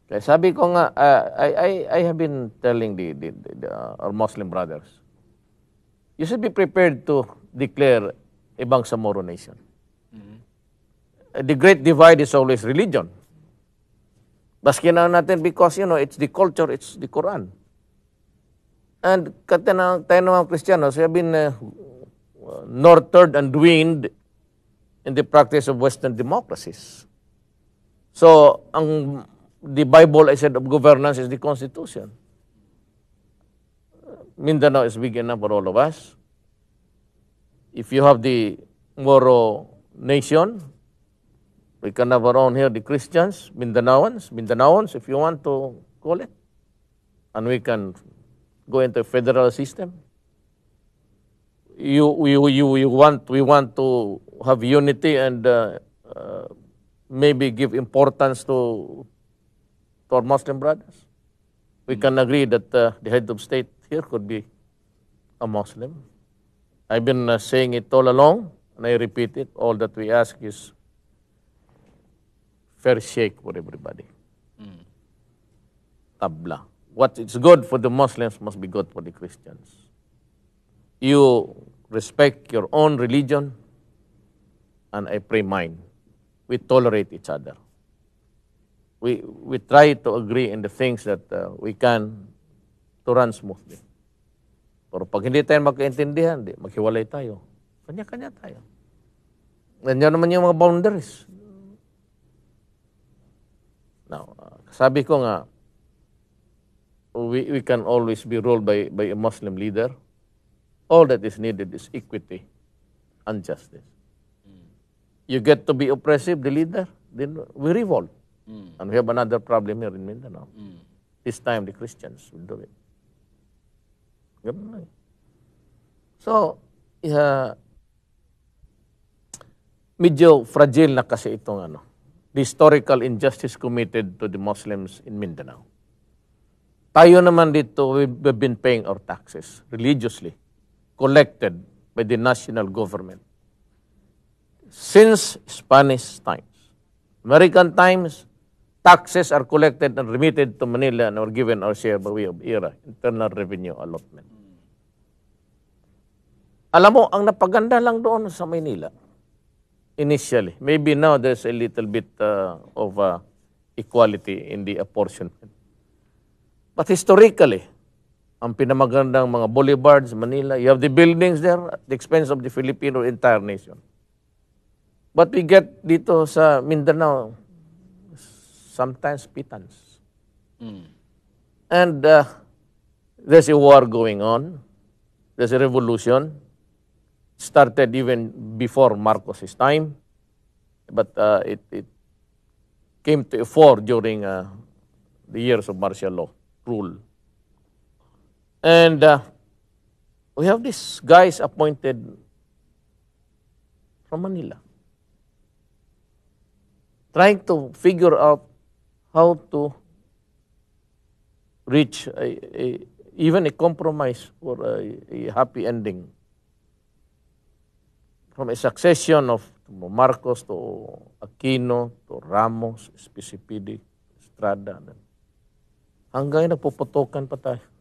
Kaya sabi ko nga, I have been telling our Muslim brothers, you should be prepared to declare a Bangsamoro nation. The great divide is always religion. Baski na natin because, it's the culture, it's the Quran. And tayo mga Kristiyanos, we have been nurtured and weaned in the practice of Western democracies. So, the Bible, I said, of governance is the Constitution. Mindanao is big enough for all of us. If you have the Moro nation, we can have our own here, the Christians, Mindanaoans, if you want to call it. And we can go into a federal system. We want to have unity and maybe give importance to our Muslim brothers. We can agree that the head of state here could be a Muslim. I've been saying it all along, and I repeat it. All that we ask is fair shake for everybody. Tabla. What is good for the Muslims must be good for the Christians. You respect your own religion, and I pray mine. We tolerate each other. We try to agree in the things that we can to run smoothly. Pero pag hindi tayo magkaintindihan, maghiwalay tayo. Kanya-kanya tayo. Ganyan naman yung mga boundaries. Now, sabi ko nga, we can always be ruled by a Muslim leader. All that is needed is equity and justice. You get to be oppressive, the leader, then we revolt. And we have another problem here in Mindanao. This time, the Christians will do it. So, medyo fragile na kasi itong the historical injustice committed to the Muslims in Mindanao. Tayo naman dito, we've been paying our taxes religiously, collected by the national government since Spanish times. American times, taxes are collected and remitted to Manila and are given our share by way of IRA, Internal Revenue Allotment. Alam mo, ang napaganda lang doon sa Maynila, initially, maybe now there's a little bit of equality in the apportionment. But historically, ang pinamagandang mga boulevards, Manila, you have the buildings there at the expense of the Filipino entire nation. But we get dito sa Mindanao, sometimes pittance. And there's a war going on. There's a revolution. Started even before Marcos's time. But it came to a fore during the years of martial law rule. And we have these guys appointed from Manila, trying to figure out how to reach even a compromise or a happy ending from a succession of Marcos to Aquino to Ramos, Espicipidic, Estrada. Hanggang nagpuputukan pa tayo.